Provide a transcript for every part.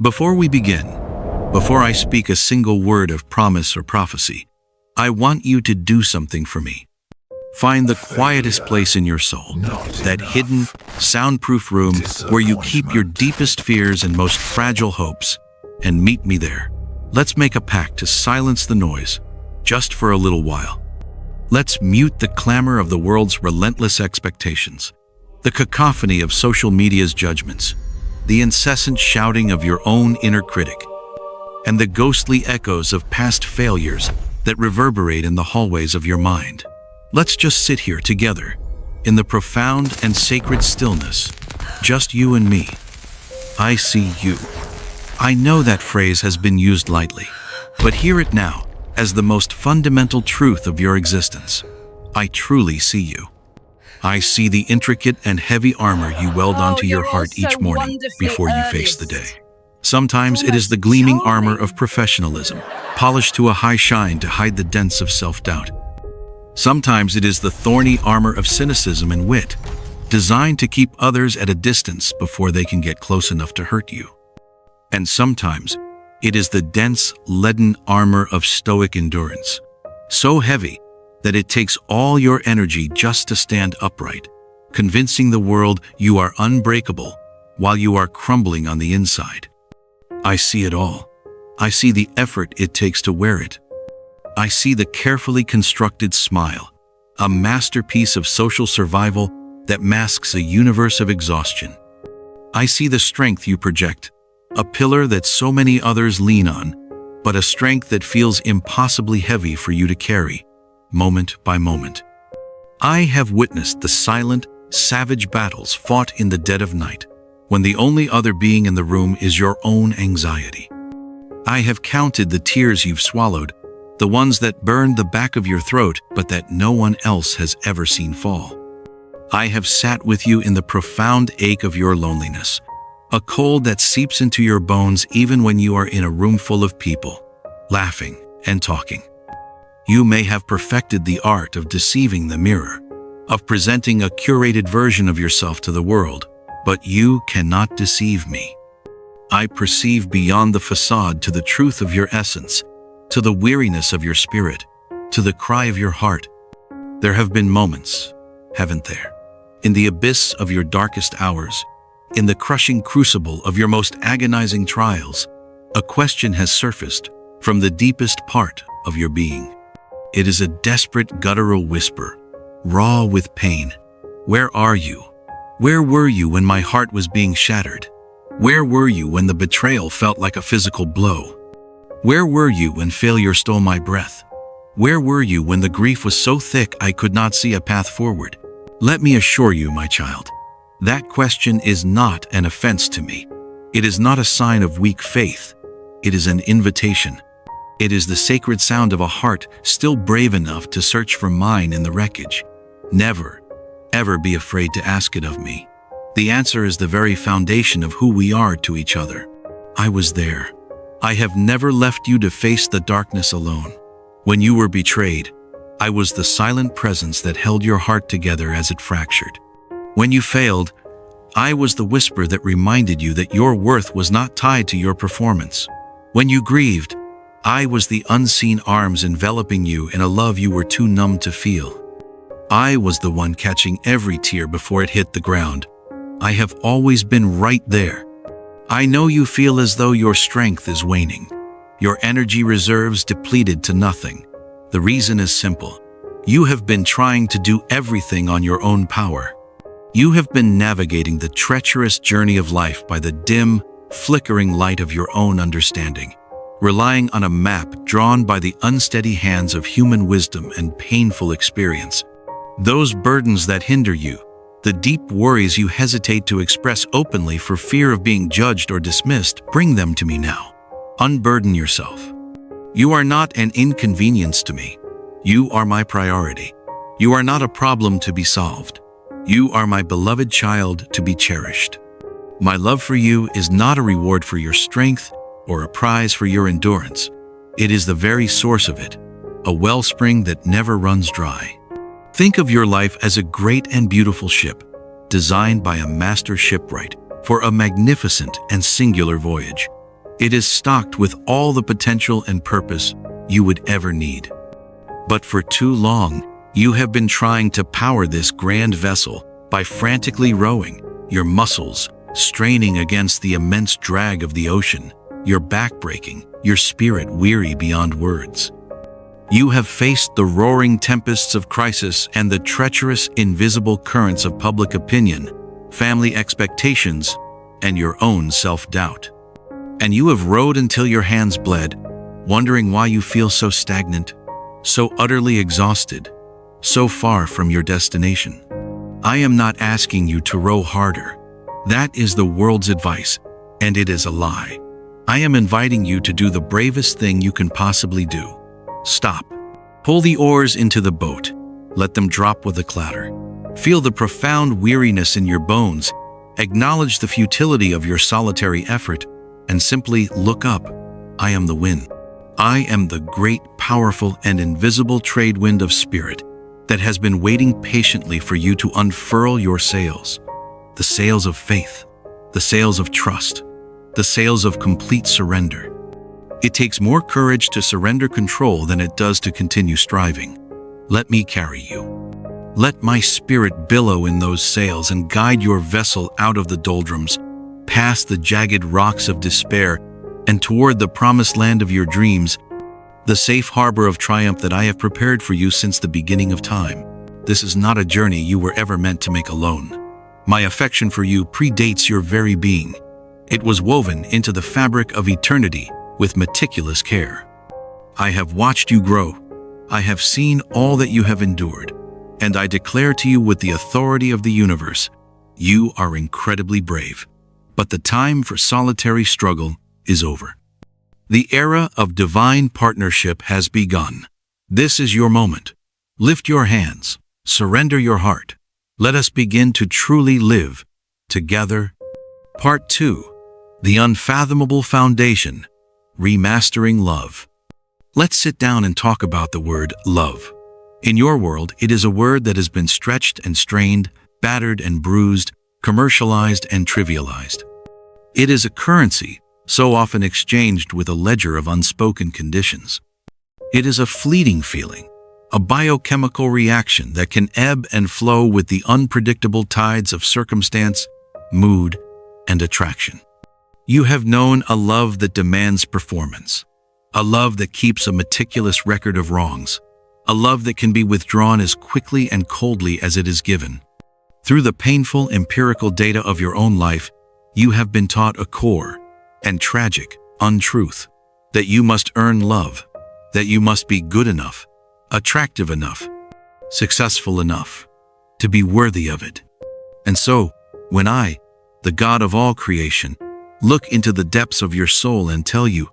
Before we begin, before I speak a single word of promise or prophecy, I want you to do something for me. Find the quietest place in your soul, that hidden, soundproof room where you keep your deepest fears and most fragile hopes, and meet me there. Let's make a pact to silence the noise, just for a little while. Let's mute the clamor of the world's relentless expectations, the cacophony of social media's judgments, the incessant shouting of your own inner critic, and the ghostly echoes of past failures that reverberate in the hallways of your mind. Let's just sit here together, in the profound and sacred stillness, just you and me. I see you. I know that phrase has been used lightly, but hear it now as the most fundamental truth of your existence. I truly see you. I see the intricate and heavy armor you weld onto your heart each morning before you face the day. Sometimes it is the gleaming armor of professionalism, polished to a high shine to hide the dents of self-doubt. Sometimes it is the thorny armor of cynicism and wit, designed to keep others at a distance before they can get close enough to hurt you. And sometimes it is the dense, leaden armor of stoic endurance, so heavy that it takes all your energy just to stand upright, convincing the world you are unbreakable while you are crumbling on the inside. I see it all. I see the effort it takes to wear it. I see the carefully constructed smile, a masterpiece of social survival that masks a universe of exhaustion. I see the strength you project, a pillar that so many others lean on, but a strength that feels impossibly heavy for you to carry, moment by moment. I have witnessed the silent, savage battles fought in the dead of night, when the only other being in the room is your own anxiety. I have counted the tears you've swallowed, the ones that burned the back of your throat but that no one else has ever seen fall. I have sat with you in the profound ache of your loneliness, a cold that seeps into your bones even when you are in a room full of people, laughing and talking. You may have perfected the art of deceiving the mirror, of presenting a curated version of yourself to the world, but you cannot deceive me. I perceive beyond the facade to the truth of your essence, to the weariness of your spirit, to the cry of your heart. There have been moments, haven't there, in the abyss of your darkest hours, in the crushing crucible of your most agonizing trials, a question has surfaced from the deepest part of your being. It is a desperate guttural whisper, raw with pain. Where are you? Where were you when my heart was being shattered? Where were you when the betrayal felt like a physical blow? Where were you when failure stole my breath? Where were you when the grief was so thick I could not see a path forward? Let me assure you, my child, that question is not an offense to me. It is not a sign of weak faith. It is an invitation. It is the sacred sound of a heart still brave enough to search for mine in the wreckage. Never, ever be afraid to ask it of me. The answer is the very foundation of who we are to each other. I was there. I have never left you to face the darkness alone. When you were betrayed, I was the silent presence that held your heart together as it fractured. When you failed, I was the whisper that reminded you that your worth was not tied to your performance. When you grieved, I was the unseen arms enveloping you in a love you were too numb to feel. I was the one catching every tear before it hit the ground. I have always been right there. I know you feel as though your strength is waning, your energy reserves depleted to nothing. The reason is simple. You have been trying to do everything on your own power. You have been navigating the treacherous journey of life by the dim, flickering light of your own understanding, relying on a map drawn by the unsteady hands of human wisdom and painful experience. Those burdens that hinder you, the deep worries you hesitate to express openly for fear of being judged or dismissed, bring them to me now. Unburden yourself. You are not an inconvenience to me. You are my priority. You are not a problem to be solved. You are my beloved child to be cherished. My love for you is not a reward for your strength or a prize for your endurance. It is the very source of it, a wellspring that never runs dry. Think of your life as a great and beautiful ship, designed by a master shipwright for a magnificent and singular voyage. It is stocked with all the potential and purpose you would ever need. But for too long, you have been trying to power this grand vessel by frantically rowing, your muscles straining against the immense drag of the ocean, your back breaking, your spirit weary beyond words. You have faced the roaring tempests of crisis and the treacherous, invisible currents of public opinion, family expectations, and your own self-doubt. And you have rowed until your hands bled, wondering why you feel so stagnant, so utterly exhausted, so far from your destination. I am not asking you to row harder. That is the world's advice, and it is a lie. I am inviting you to do the bravest thing you can possibly do. Stop. Pull the oars into the boat. Let them drop with a clatter. Feel the profound weariness in your bones. Acknowledge the futility of your solitary effort, and simply look up. I am the wind. I am the great, powerful, and invisible trade wind of spirit that has been waiting patiently for you to unfurl your sails. The sails of faith, the sails of trust, the sails of complete surrender. It takes more courage to surrender control than it does to continue striving. Let me carry you. Let my spirit billow in those sails and guide your vessel out of the doldrums, past the jagged rocks of despair, and toward the promised land of your dreams, the safe harbor of triumph that I have prepared for you since the beginning of time. This is not a journey you were ever meant to make alone. My affection for you predates your very being. It was woven into the fabric of eternity with meticulous care. I have watched you grow. I have seen all that you have endured, and I declare to you with the authority of the universe, you are incredibly brave. But the time for solitary struggle is over. The era of divine partnership has begun. This is your moment. Lift your hands. Surrender your heart. Let us begin to truly live together. Part 2. The Unfathomable Foundation. Remastering love. Let's sit down and talk about the word love. In your world, it is a word that has been stretched and strained, battered and bruised, commercialized and trivialized. It is a currency, so often exchanged with a ledger of unspoken conditions. It is a fleeting feeling, a biochemical reaction that can ebb and flow with the unpredictable tides of circumstance, mood, and attraction. You have known a love that demands performance, a love that keeps a meticulous record of wrongs, a love that can be withdrawn as quickly and coldly as it is given. Through the painful empirical data of your own life, you have been taught a core and tragic untruth, that you must earn love, that you must be good enough, attractive enough, successful enough, to be worthy of it. And so, when I, the God of all creation, look into the depths of your soul and tell you,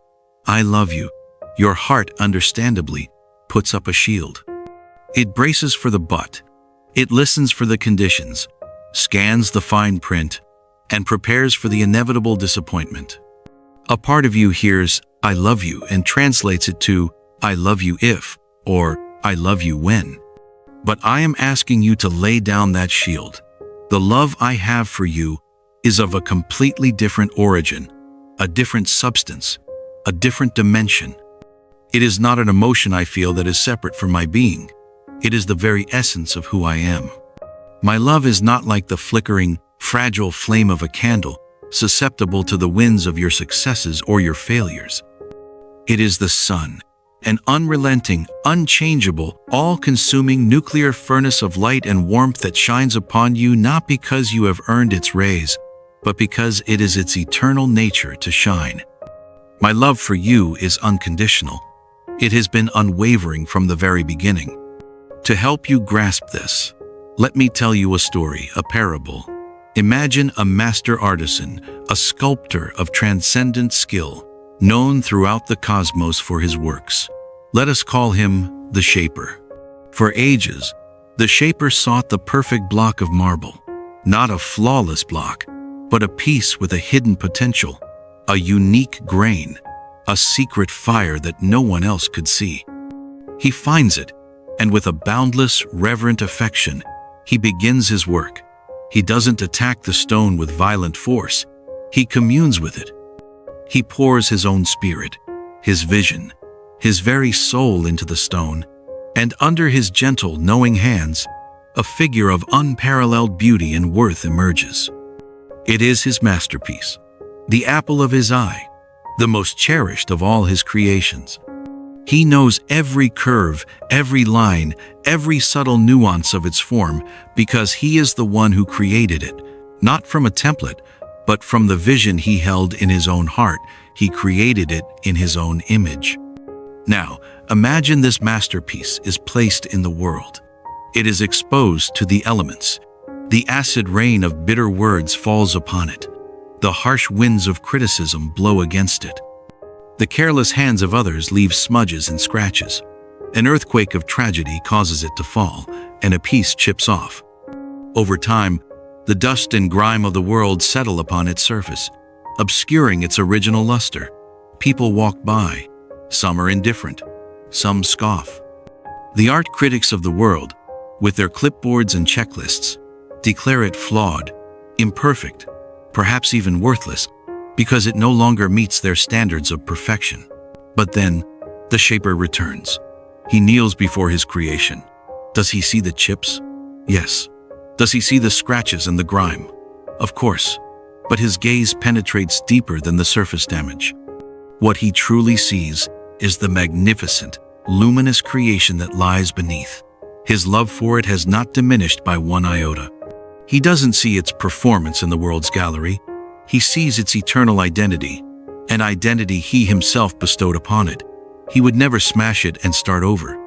I love you, your heart understandably puts up a shield. It braces for the but. It listens for the conditions, scans the fine print, and prepares for the inevitable disappointment. A part of you hears, I love you, and translates it to, I love you if, or I love you when. But I am asking you to lay down that shield. The love I have for you is of a completely different origin, a different substance, a different dimension. It is not an emotion I feel that is separate from my being. It is the very essence of who I am. My love is not like the flickering, fragile flame of a candle, susceptible to the winds of your successes or your failures. It is the sun, an unrelenting, unchangeable, all-consuming nuclear furnace of light and warmth that shines upon you not because you have earned its rays, but because it is its eternal nature to shine. My love for you is unconditional. It has been unwavering from the very beginning. To help you grasp this, let me tell you a story, a parable. Imagine a master artisan, a sculptor of transcendent skill, known throughout the cosmos for his works. Let us call him the Shaper. For ages, the Shaper sought the perfect block of marble, not a flawless block, but a piece with a hidden potential, a unique grain, a secret fire that no one else could see. He finds it, and with a boundless, reverent affection, he begins his work. He doesn't attack the stone with violent force. He communes with it. He pours his own spirit, his vision, his very soul into the stone, and under his gentle, knowing hands, a figure of unparalleled beauty and worth emerges. It is his masterpiece, the apple of his eye, the most cherished of all his creations. He knows every curve, every line, every subtle nuance of its form because he is the one who created it, not from a template, but from the vision he held in his own heart. He created it in his own image. Now, imagine this masterpiece is placed in the world. It is exposed to the elements. The acid rain of bitter words falls upon it. The harsh winds of criticism blow against it. The careless hands of others leave smudges and scratches. An earthquake of tragedy causes it to fall, and a piece chips off. Over time, the dust and grime of the world settle upon its surface, obscuring its original luster. People walk by. Some are indifferent. Some scoff. The art critics of the world, with their clipboards and checklists, declare it flawed, imperfect, perhaps even worthless, because it no longer meets their standards of perfection. But then, the shaper returns. He kneels before his creation. Does he see the chips? Yes. Does he see the scratches and the grime? Of course. But his gaze penetrates deeper than the surface damage. What he truly sees is the magnificent, luminous creation that lies beneath. His love for it has not diminished by one iota. He doesn't see its performance in the world's gallery. He sees its eternal identity, an identity he himself bestowed upon it. He would never smash it and start over.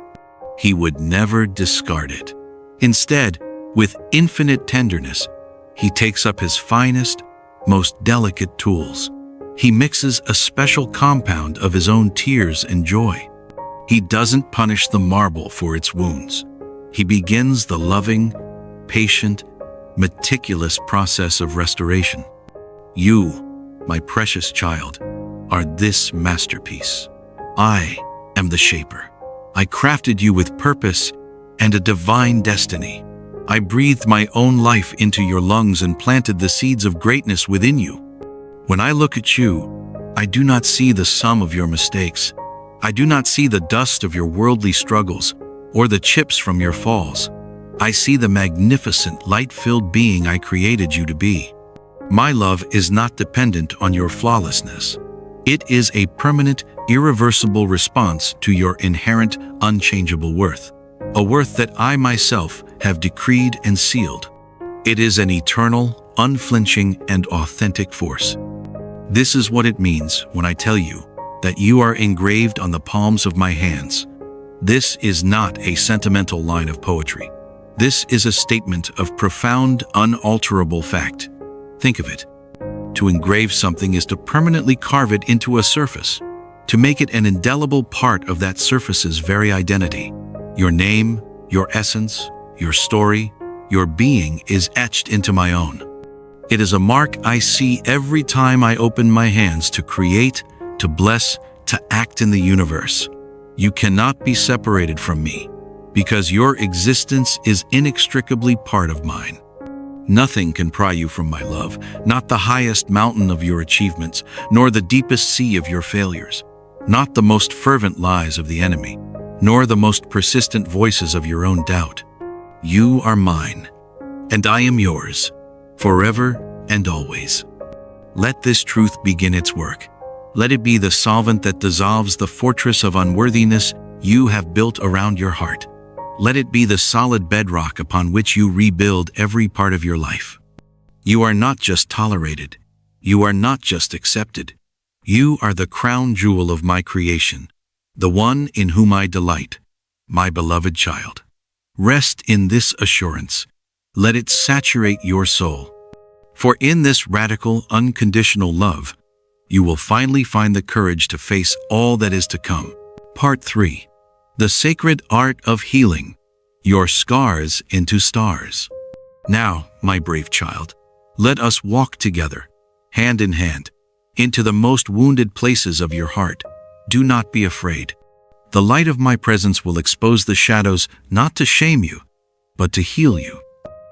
He would never discard it. Instead, with infinite tenderness, he takes up his finest, most delicate tools. He mixes a special compound of his own tears and joy. He doesn't punish the marble for its wounds. He begins the loving, patient, meticulous process of restoration. You, my precious child, are this masterpiece. I am the shaper. I crafted you with purpose and a divine destiny. I breathed my own life into your lungs and planted the seeds of greatness within you. When I look at you, I do not see the sum of your mistakes. I do not see the dust of your worldly struggles or the chips from your falls. I see the magnificent, light-filled being I created you to be. My love is not dependent on your flawlessness. It is a permanent, irreversible response to your inherent, unchangeable worth, a worth that I myself have decreed and sealed. It is an eternal, unflinching, and authentic force. This is what it means when I tell you that you are engraved on the palms of my hands. This is not a sentimental line of poetry. This is a statement of profound, unalterable fact. Think of it. To engrave something is to permanently carve it into a surface, to make it an indelible part of that surface's very identity. Your name, your essence, your story, your being is etched into my own. It is a mark I see every time I open my hands to create, to bless, to act in the universe. You cannot be separated from me, because your existence is inextricably part of mine. Nothing can pry you from my love, not the highest mountain of your achievements, nor the deepest sea of your failures, not the most fervent lies of the enemy, nor the most persistent voices of your own doubt. You are mine, and I am yours, forever and always. Let this truth begin its work. Let it be the solvent that dissolves the fortress of unworthiness you have built around your heart. Let it be the solid bedrock upon which you rebuild every part of your life. You are not just tolerated. You are not just accepted. You are the crown jewel of my creation, the one in whom I delight, my beloved child. Rest in this assurance. Let it saturate your soul. For in this radical, unconditional love, you will finally find the courage to face all that is to come. Part 3. The sacred art of healing, your scars into stars. Now, my brave child, let us walk together, hand in hand, into the most wounded places of your heart. Do not be afraid. The light of my presence will expose the shadows, not to shame you, but to heal you.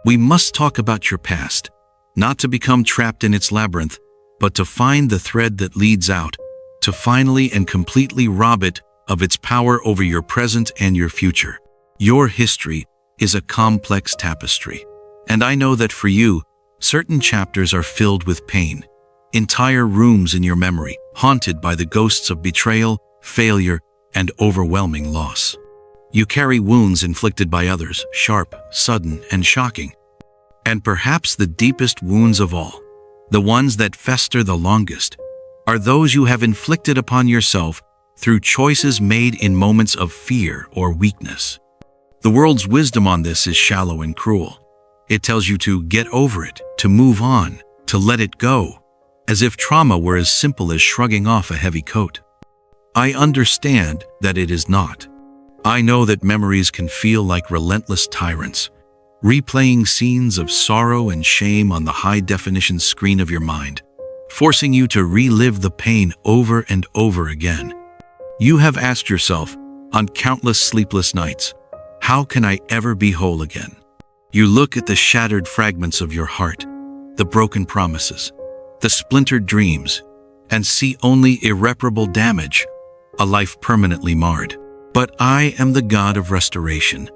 We must talk about your past, not to become trapped in its labyrinth, but to find the thread that leads out, to finally and completely rob it of its power over your present and your future. Your history is a complex tapestry, and I know that for you, certain chapters are filled with pain, entire rooms in your memory haunted by the ghosts of betrayal, failure, and overwhelming loss. You carry wounds inflicted by others, sharp, sudden, and shocking. And perhaps the deepest wounds of all, the ones that fester the longest, are those you have inflicted upon yourself through choices made in moments of fear or weakness. The world's wisdom on this is shallow and cruel. It tells you to get over it, to move on, to let it go, as if trauma were as simple as shrugging off a heavy coat. I understand that it is not. I know that memories can feel like relentless tyrants, replaying scenes of sorrow and shame on the high-definition screen of your mind, forcing you to relive the pain over and over again. You have asked yourself, on countless sleepless nights, how can I ever be whole again? You look at the shattered fragments of your heart, the broken promises, the splintered dreams, and see only irreparable damage, a life permanently marred. But I am the God of restoration,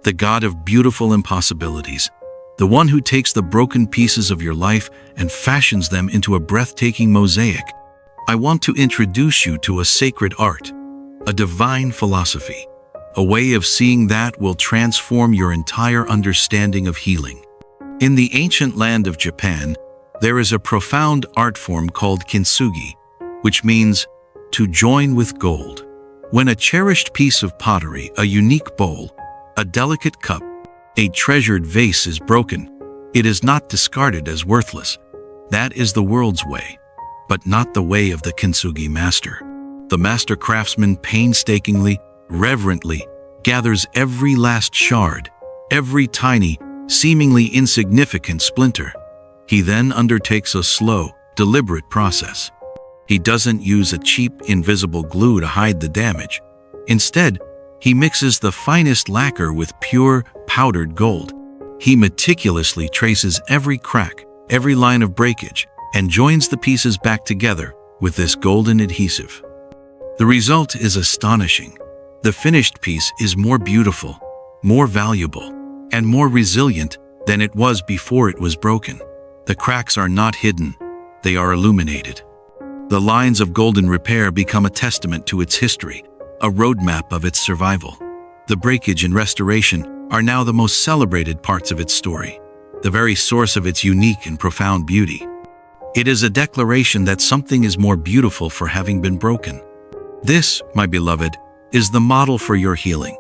the God of beautiful impossibilities, the one who takes the broken pieces of your life and fashions them into a breathtaking mosaic. I want to introduce you to a sacred art, a divine philosophy, a way of seeing that will transform your entire understanding of healing. In the ancient land of Japan, there is a profound art form called kintsugi, which means to join with gold. When a cherished piece of pottery, a unique bowl, a delicate cup, a treasured vase is broken, it is not discarded as worthless. That is the world's way, but not the way of the kintsugi master. The master craftsman painstakingly, reverently, gathers every last shard, every tiny, seemingly insignificant splinter. He then undertakes a slow, deliberate process. He doesn't use a cheap, invisible glue to hide the damage. Instead, he mixes the finest lacquer with pure, powdered gold. He meticulously traces every crack, every line of breakage, and joins the pieces back together with this golden adhesive. The result is astonishing. The finished piece is more beautiful, more valuable, and more resilient than it was before it was broken. The cracks are not hidden, they are illuminated. The lines of golden repair become a testament to its history, a roadmap of its survival. The breakage and restoration are now the most celebrated parts of its story, the very source of its unique and profound beauty. It is a declaration that something is more beautiful for having been broken. This, my beloved, is the model for your healing.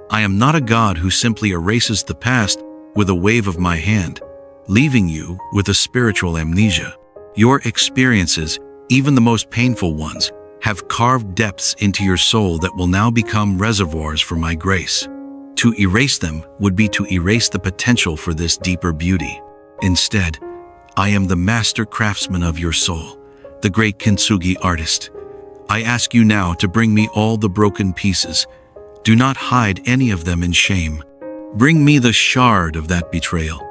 I am not a God who simply erases the past with a wave of my hand, leaving you with a spiritual amnesia. Your experiences, even the most painful ones, have carved depths into your soul that will now become reservoirs for my grace. To erase them would be to erase the potential for this deeper beauty. Instead, I am the master craftsman of your soul, the great kintsugi artist. I ask you now to bring me all the broken pieces. Do not hide any of them in shame. Bring me the shard of that betrayal,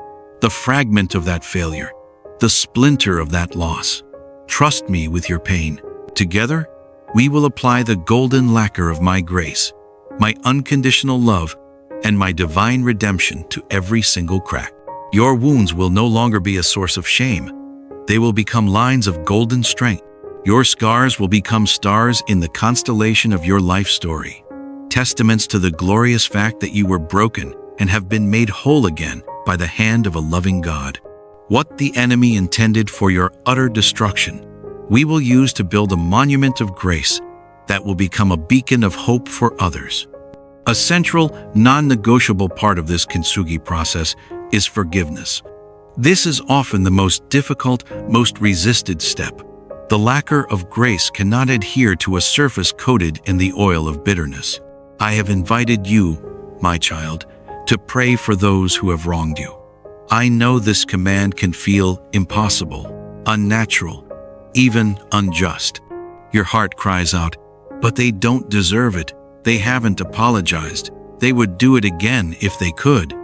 the fragment of that failure, the splinter of that loss. Trust me with your pain. Together, we will apply the golden lacquer of my grace, my unconditional love, and my divine redemption to every single crack. Your wounds will no longer be a source of shame. They will become lines of golden strength. Your scars will become stars in the constellation of your life story, testaments to the glorious fact that you were broken and have been made whole again by the hand of a loving God. What the enemy intended for your utter destruction, we will use to build a monument of grace that will become a beacon of hope for others. A central, non-negotiable part of this kintsugi process is forgiveness. This is often the most difficult, most resisted step. The lacquer of grace cannot adhere to a surface coated in the oil of bitterness. I have invited you, my child, to pray for those who have wronged you. I know this command can feel impossible, unnatural, even unjust. Your heart cries out, but they don't deserve it. They haven't apologized. They would do it again if they could.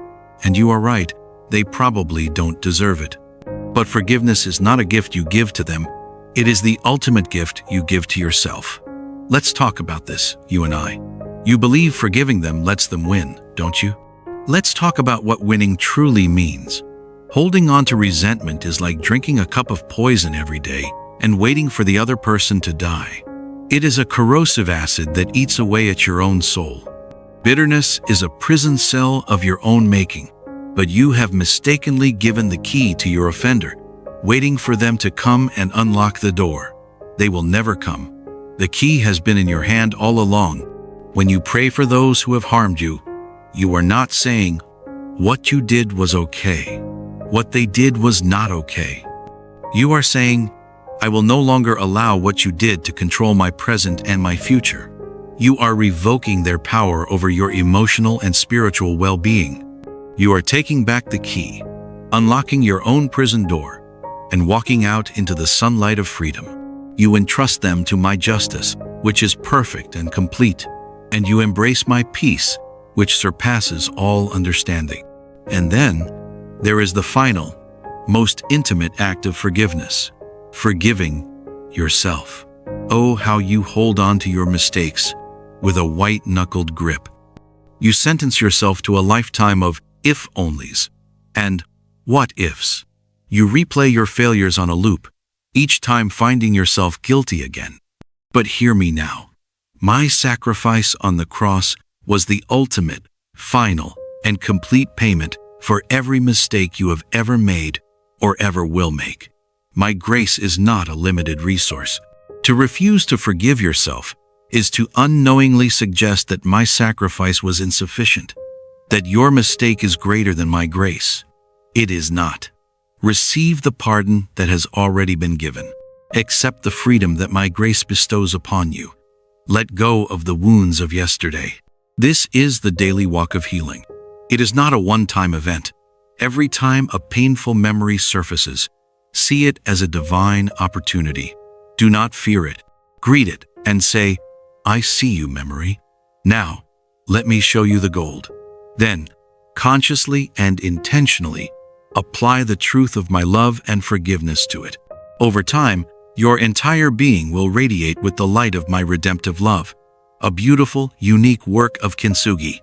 And you are right, they probably don't deserve it. But forgiveness is not a gift you give to them. It is the ultimate gift you give to yourself. Let's talk about this, you and I. You believe forgiving them lets them win, don't you? Let's talk about what winning truly means. Holding on to resentment is like drinking a cup of poison every day and waiting for the other person to die. It is a corrosive acid that eats away at your own soul. Bitterness is a prison cell of your own making, but you have mistakenly given the key to your offender, waiting for them to come and unlock the door. They will never come. The key has been in your hand all along. When you pray for those who have harmed you, you are not saying, "What you did was okay. What they did was not okay." You are saying, "I will no longer allow what you did to control my present and my future." You are revoking their power over your emotional and spiritual well-being. You are taking back the key, unlocking your own prison door, and walking out into the sunlight of freedom. You entrust them to my justice, which is perfect and complete, and you embrace my peace, which surpasses all understanding. And then, there is the final, most intimate act of forgiveness, forgiving yourself. Oh, how you hold on to your mistakes with a white-knuckled grip. You sentence yourself to a lifetime of if-onlys and what-ifs. You replay your failures on a loop, each time finding yourself guilty again. But hear me now. My sacrifice on the cross was the ultimate, final, and complete payment for every mistake you have ever made or ever will make. My grace is not a limited resource. To refuse to forgive yourself is to unknowingly suggest that my sacrifice was insufficient, that your mistake is greater than my grace. It is not. Receive the pardon that has already been given. Accept the freedom that my grace bestows upon you. Let go of the wounds of yesterday. This is the daily walk of healing. It is not a one-time event. Every time a painful memory surfaces, see it as a divine opportunity. Do not fear it. Greet it and say, "I see you, memory. Now, let me show you the gold." Then, consciously and intentionally, apply the truth of my love and forgiveness to it. Over time, your entire being will radiate with the light of my redemptive love, a beautiful, unique work of kintsugi,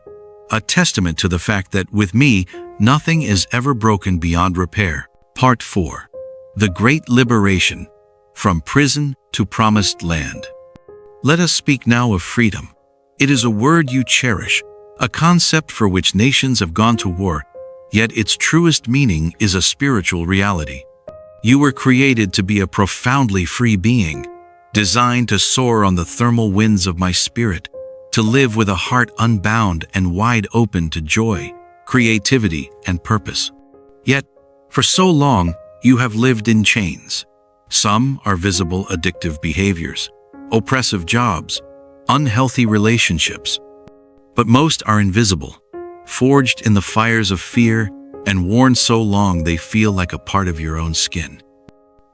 a testament to the fact that with me, nothing is ever broken beyond repair. Part 4. The Great Liberation, from Prison to Promised Land. Let us speak now of freedom. It is a word you cherish, a concept for which nations have gone to war, yet its truest meaning is a spiritual reality. You were created to be a profoundly free being, designed to soar on the thermal winds of my spirit, to live with a heart unbound and wide open to joy, creativity, and purpose. Yet, for so long, you have lived in chains. Some are visible addictive behaviors, oppressive jobs, unhealthy relationships. But most are invisible, forged in the fires of fear and worn so long they feel like a part of your own skin.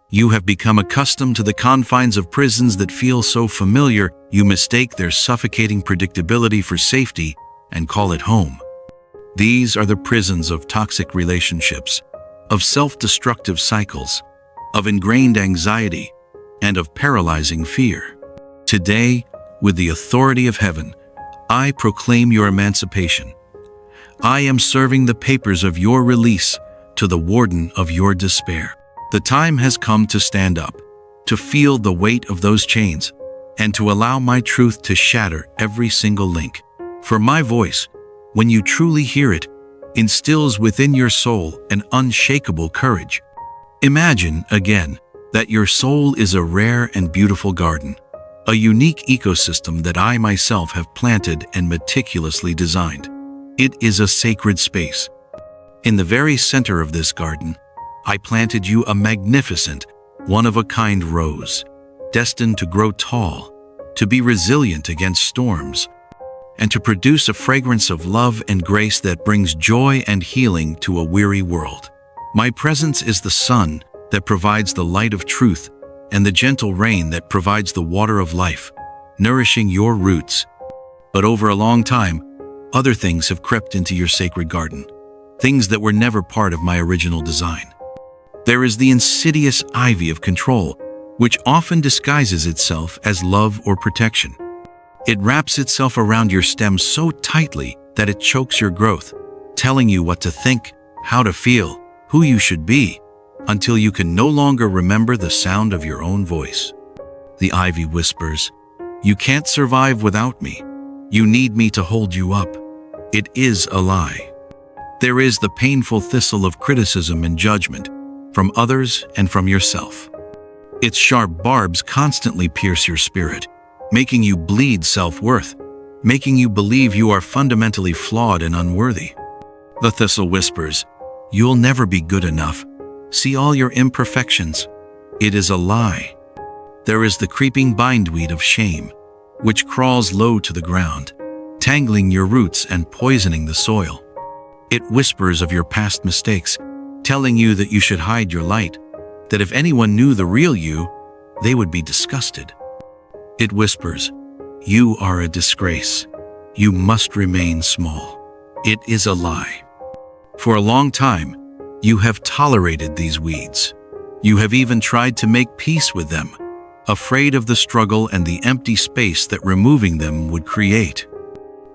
You have become accustomed to the confines of prisons that feel so familiar you mistake their suffocating predictability for safety and call it home. These are the prisons of toxic relationships, of self-destructive cycles, of ingrained anxiety, and of paralyzing fear. Today, with the authority of heaven, I proclaim your emancipation. I am serving the papers of your release to the warden of your despair. The time has come to stand up, to feel the weight of those chains, and to allow my truth to shatter every single link. For my voice, when you truly hear it, instills within your soul an unshakable courage. Imagine, again, that your soul is a rare and beautiful garden, a unique ecosystem that I myself have planted and meticulously designed. It is a sacred space. In the very center of this garden, I planted you a magnificent, one-of-a-kind rose, destined to grow tall, to be resilient against storms, and to produce a fragrance of love and grace that brings joy and healing to a weary world. My presence is the sun that provides the light of truth and the gentle rain that provides the water of life, nourishing your roots. But over a long time, other things have crept into your sacred garden, things that were never part of my original design. There is the insidious ivy of control, which often disguises itself as love or protection. It wraps itself around your stem so tightly that it chokes your growth, telling you what to think, how to feel, who you should be, until you can no longer remember the sound of your own voice. The ivy whispers, "You can't survive without me. You need me to hold you up." It is a lie. There is the painful thistle of criticism and judgment, from others and from yourself. Its sharp barbs constantly pierce your spirit, making you bleed self-worth, making you believe you are fundamentally flawed and unworthy. The thistle whispers, "You'll never be good enough. See all your imperfections." It is a lie. There is the creeping bindweed of shame, which crawls low to the ground, tangling your roots and poisoning the soil. It whispers of your past mistakes, telling you that you should hide your light, that if anyone knew the real you, they would be disgusted. It whispers, "You are a disgrace. You must remain small." It is a lie. For a long time, you have tolerated these weeds. You have even tried to make peace with them, afraid of the struggle and the empty space that removing them would create.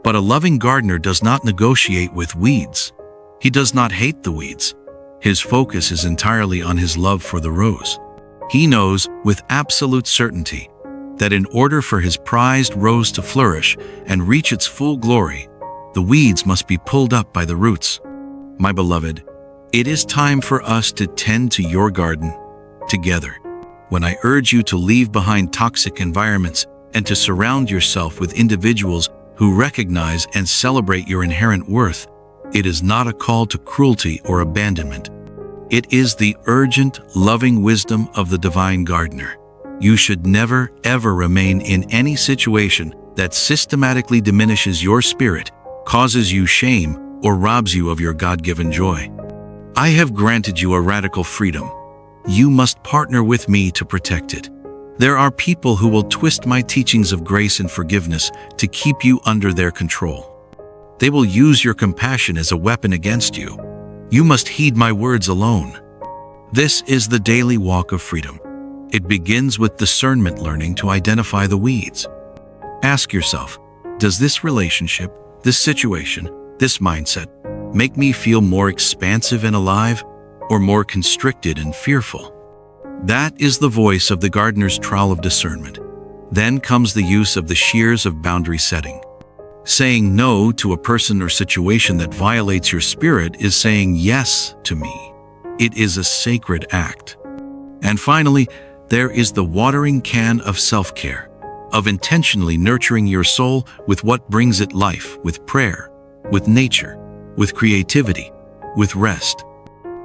But a loving gardener does not negotiate with weeds. He does not hate the weeds. His focus is entirely on his love for the rose. He knows with absolute certainty that in order for his prized rose to flourish and reach its full glory, the weeds must be pulled up by the roots. My beloved, it is time for us to tend to your garden together. When I urge you to leave behind toxic environments and to surround yourself with individuals who recognize and celebrate your inherent worth, it is not a call to cruelty or abandonment. It is the urgent, loving wisdom of the divine gardener. You should never, ever remain in any situation that systematically diminishes your spirit, causes you shame, or robs you of your God-given joy. I have granted you a radical freedom. You must partner with me to protect it. There are people who will twist my teachings of grace and forgiveness to keep you under their control. They will use your compassion as a weapon against you. You must heed my words alone. This is the daily walk of freedom. It begins with discernment, learning to identify the weeds. Ask yourself, does this relationship, this situation, this mindset make me feel more expansive and alive, or more constricted and fearful? That is the voice of the gardener's trowel of discernment. Then comes the use of the shears of boundary setting. Saying no to a person or situation that violates your spirit is saying yes to me. It is a sacred act. And finally, there is the watering can of self-care, of intentionally nurturing your soul with what brings it life, with prayer, with nature, with creativity, with rest.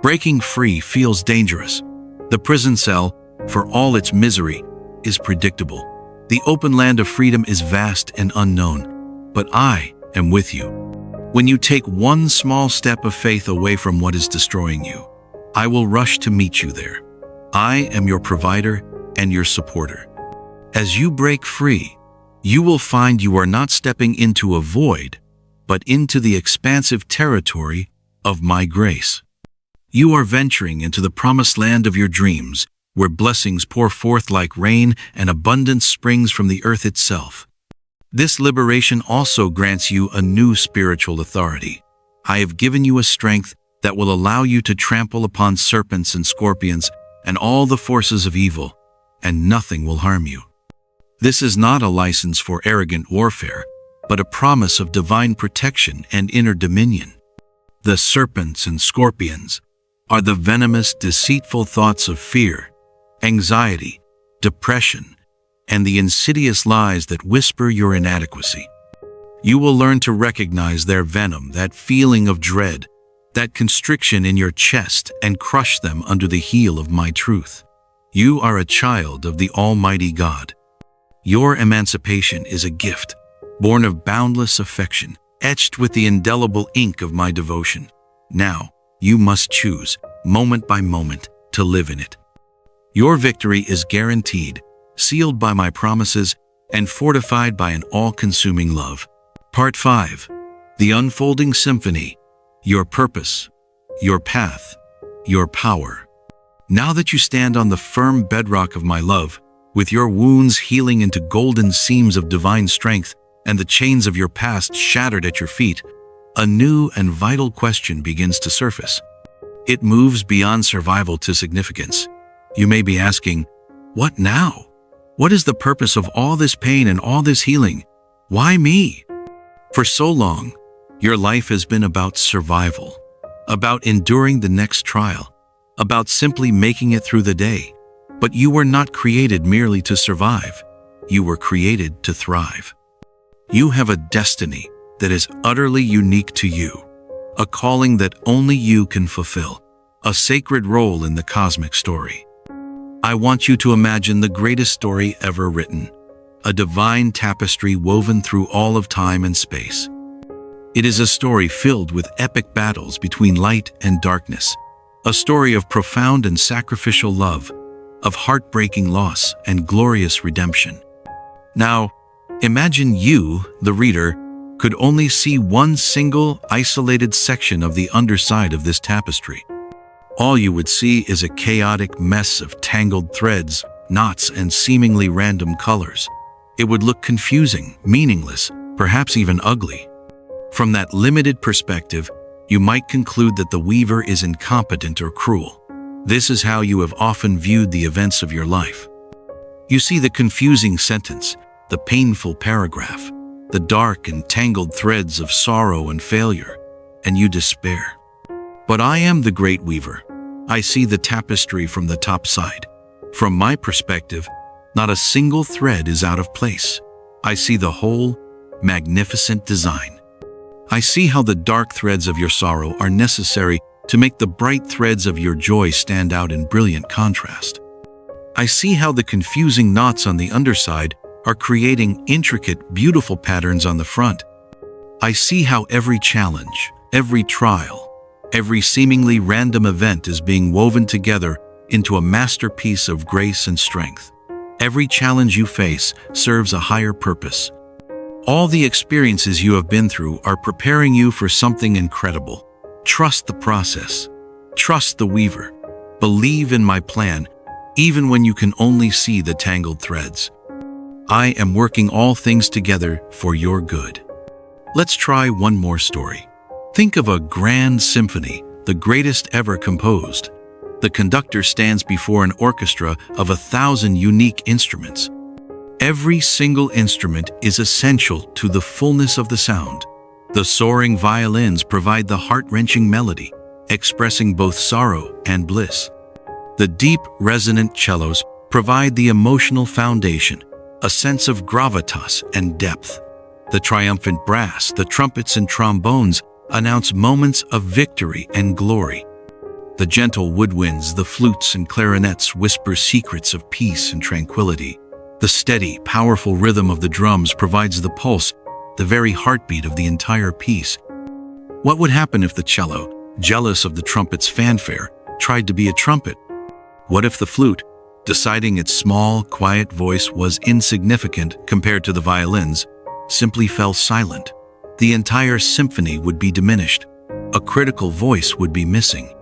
Breaking free feels dangerous. The prison cell, for all its misery, is predictable. The open land of freedom is vast and unknown. But I am with you. When you take one small step of faith away from what is destroying you, I will rush to meet you there. I am your provider and your supporter. As you break free, you will find you are not stepping into a void, but into the expansive territory of my grace. You are venturing into the promised land of your dreams, where blessings pour forth like rain and abundance springs from the earth itself. This liberation also grants you a new spiritual authority. I have given you a strength that will allow you to trample upon serpents and scorpions and all the forces of evil, and nothing will harm you. This is not a license for arrogant warfare, but a promise of divine protection and inner dominion. The serpents and scorpions are the venomous, deceitful thoughts of fear, anxiety, depression, and the insidious lies that whisper your inadequacy. You will learn to recognize their venom, that feeling of dread, that constriction in your chest, and crush them under the heel of my truth. You are a child of the Almighty God. Your emancipation is a gift, born of boundless affection, etched with the indelible ink of my devotion. Now, you must choose, moment by moment, to live in it. Your victory is guaranteed, sealed by my promises, and fortified by an all-consuming love. Part 5. The Unfolding Symphony. Your purpose, your path, your power. Now that you stand on the firm bedrock of my love, with your wounds healing into golden seams of divine strength and the chains of your past shattered at your feet, a new and vital question begins to surface. It moves beyond survival to significance. You may be asking, what now? What is the purpose of all this pain and all this healing? Why me? For so long, your life has been about survival, about enduring the next trial, about simply making it through the day. But you were not created merely to survive. You were created to thrive. You have a destiny that is utterly unique to you, a calling that only you can fulfill, a sacred role in the cosmic story. I want you to imagine the greatest story ever written, a divine tapestry woven through all of time and space. It is a story filled with epic battles between light and darkness, a story of profound and sacrificial love, of heartbreaking loss and glorious redemption. Now, imagine you, the reader, could only see one single, isolated section of the underside of this tapestry. All you would see is a chaotic mess of tangled threads, knots, and seemingly random colors. It would look confusing, meaningless, perhaps even ugly. From that limited perspective, you might conclude that the weaver is incompetent or cruel. This is how you have often viewed the events of your life. You see the confusing sentence, the painful paragraph, the dark and tangled threads of sorrow and failure, and you despair. But I am the great weaver. I see the tapestry from the top side. From my perspective, not a single thread is out of place. I see the whole, magnificent design. I see how the dark threads of your sorrow are necessary to make the bright threads of your joy stand out in brilliant contrast. I see how the confusing knots on the underside are creating intricate, beautiful patterns on the front. I see how every challenge, every trial, every seemingly random event is being woven together into a masterpiece of grace and strength. Every challenge you face serves a higher purpose. All the experiences you have been through are preparing you for something incredible. Trust the process. Trust the weaver. Believe in my plan, even when you can only see the tangled threads. I am working all things together for your good. Let's try one more story. Think of a grand symphony, the greatest ever composed. The conductor stands before an orchestra of 1,000 unique instruments. Every single instrument is essential to the fullness of the sound. The soaring violins provide the heart-wrenching melody, expressing both sorrow and bliss. The deep, resonant cellos provide the emotional foundation, a sense of gravitas and depth. The triumphant brass, the trumpets and trombones announce moments of victory and glory. The gentle woodwinds, the flutes and clarinets whisper secrets of peace and tranquility. The steady, powerful rhythm of the drums provides the pulse, the very heartbeat of the entire piece. What would happen if the cello, jealous of the trumpet's fanfare, tried to be a trumpet? What if the flute, deciding its small, quiet voice was insignificant compared to the violins, simply fell silent? The entire symphony would be diminished. A critical voice would be missing.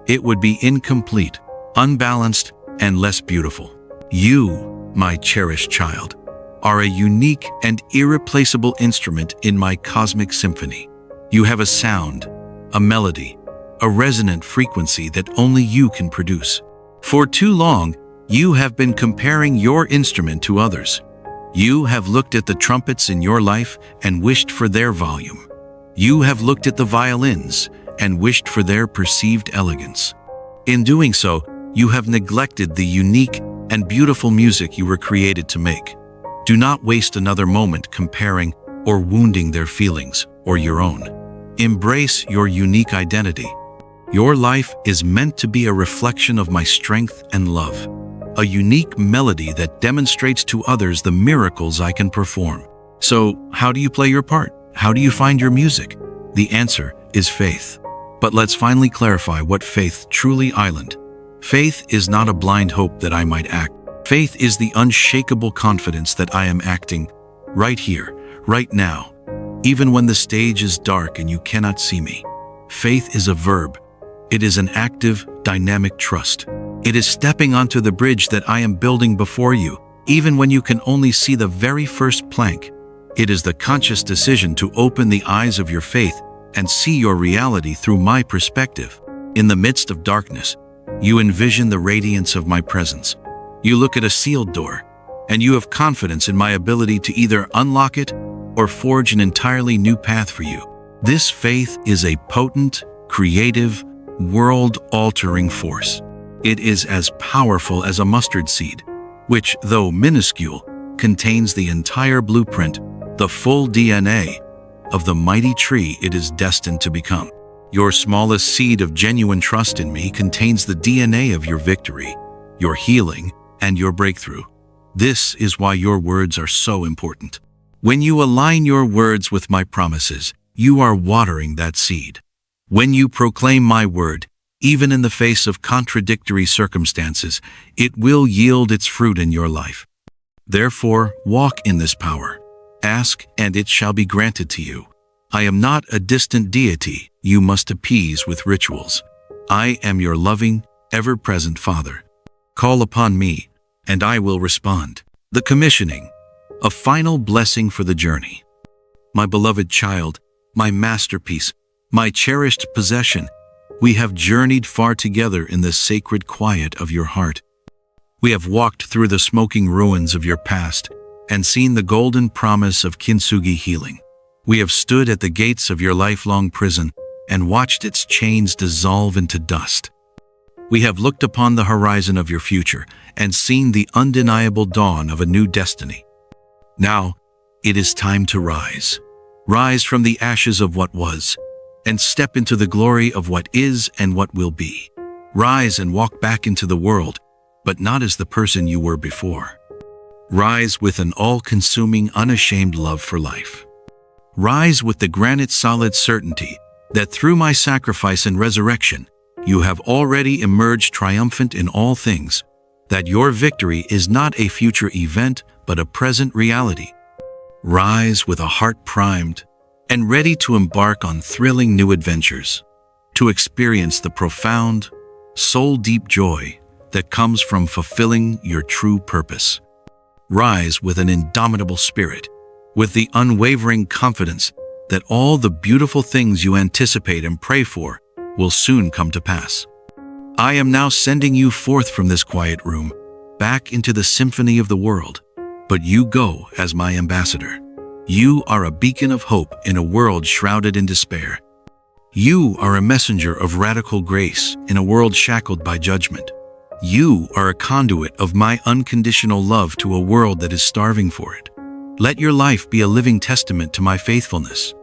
It would be incomplete, unbalanced, and less beautiful. You, my cherished child, are a unique and irreplaceable instrument in my cosmic symphony. You have a sound, a melody, a resonant frequency that only you can produce. For too long, you have been comparing your instrument to others. You have looked at the trumpets in your life and wished for their volume. You have looked at the violins and wished for their perceived elegance. In doing so, you have neglected the unique and beautiful music you were created to make. Do not waste another moment comparing or wounding their feelings or your own. Embrace your unique identity. Your life is meant to be a reflection of my strength and love, a unique melody that demonstrates to others the miracles I can perform. So, how do you play your part? How do you find your music? The answer is faith. But let's finally clarify what faith truly island. Faith is not a blind hope that I might act. Faith is the unshakable confidence that I am acting right here, right now, even when the stage is dark and you cannot see me. Faith is a verb. It is an active, dynamic trust. It is stepping onto the bridge that I am building before you, even when you can only see the very first plank. It is the conscious decision to open the eyes of your faith and see your reality through my perspective. In the midst of darkness, you envision the radiance of my presence. You look at a sealed door, and you have confidence in my ability to either unlock it or forge an entirely new path for you. This faith is a potent, creative, world-altering force. It is as powerful as a mustard seed, which, though minuscule, contains the entire blueprint, the full DNA of the mighty tree it is destined to become. Your smallest seed of genuine trust in me contains the DNA of your victory, your healing, and your breakthrough. This is why your words are so important. When you align your words with my promises, you are watering that seed. When you proclaim my word, even in the face of contradictory circumstances, it will yield its fruit in your life. Therefore, walk in this power. Ask, and it shall be granted to you. I am not a distant deity you must appease with rituals. I am your loving, ever-present Father. Call upon me, and I will respond. The commissioning, a final blessing for the journey. My beloved child, my masterpiece, my cherished possession, we have journeyed far together in the sacred quiet of your heart. We have walked through the smoking ruins of your past and seen the golden promise of kintsugi healing. We have stood at the gates of your lifelong prison and watched its chains dissolve into dust. We have looked upon the horizon of your future and seen the undeniable dawn of a new destiny. Now, it is time to rise. Rise from the ashes of what was, and step into the glory of what is and what will be. Rise and walk back into the world, but not as the person you were before. Rise with an all-consuming, unashamed love for life. Rise with the granite-solid certainty that through my sacrifice and resurrection, you have already emerged triumphant in all things, that your victory is not a future event, but a present reality. Rise with a heart primed and ready to embark on thrilling new adventures, to experience the profound, soul-deep joy that comes from fulfilling your true purpose. Rise with an indomitable spirit, with the unwavering confidence that all the beautiful things you anticipate and pray for will soon come to pass. I am now sending you forth from this quiet room, back into the symphony of the world, but you go as my ambassador. You are a beacon of hope in a world shrouded in despair. You are a messenger of radical grace in a world shackled by judgment. You are a conduit of my unconditional love to a world that is starving for it. Let your life be a living testament to my faithfulness.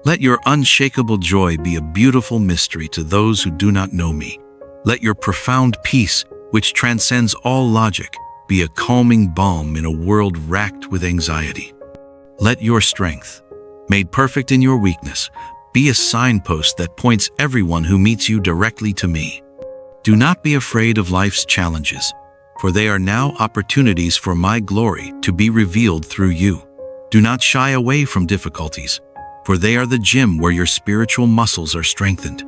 Let your unshakable joy be a beautiful mystery to those who do not know me. Let your profound peace, which transcends all logic, be a calming balm in a world racked with anxiety. Let your strength, made perfect in your weakness, be a signpost that points everyone who meets you directly to me. Do not be afraid of life's challenges, for they are now opportunities for my glory to be revealed through you. Do not shy away from difficulties, for they are the gym where your spiritual muscles are strengthened.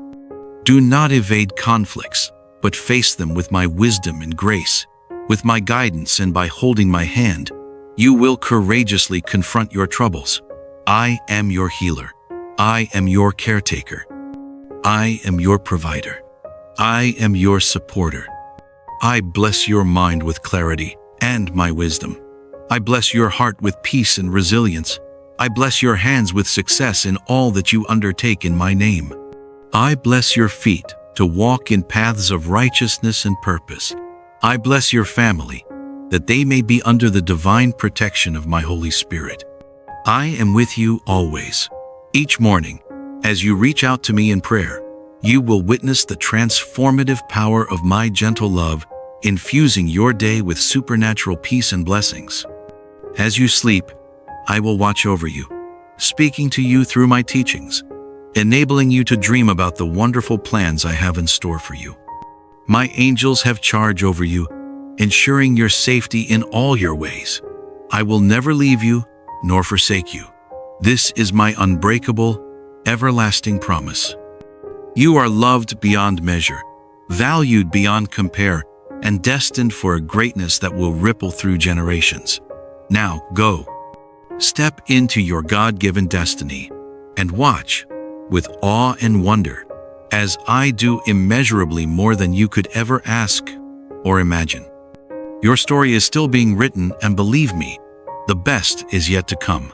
Do not evade conflicts, but face them with my wisdom and grace. With my guidance and by holding my hand, you will courageously confront your troubles. I am your healer. I am your caretaker. I am your provider. I am your supporter. I bless your mind with clarity and my wisdom. I bless your heart with peace and resilience. I bless your hands with success in all that you undertake in my name. I bless your feet to walk in paths of righteousness and purpose. I bless your family, that they may be under the divine protection of my Holy Spirit. I am with you always. Each morning, as you reach out to me in prayer, you will witness the transformative power of my gentle love, infusing your day with supernatural peace and blessings. As you sleep, I will watch over you, speaking to you through my teachings, enabling you to dream about the wonderful plans I have in store for you. My angels have charge over you, ensuring your safety in all your ways. I will never leave you nor forsake you. This is my unbreakable, everlasting promise. You are loved beyond measure, valued beyond compare, and destined for a greatness that will ripple through generations. Now, go. Step into your God-given destiny and watch, with awe and wonder, as I do immeasurably more than you could ever ask or imagine. Your story is still being written, and believe me, the best is yet to come.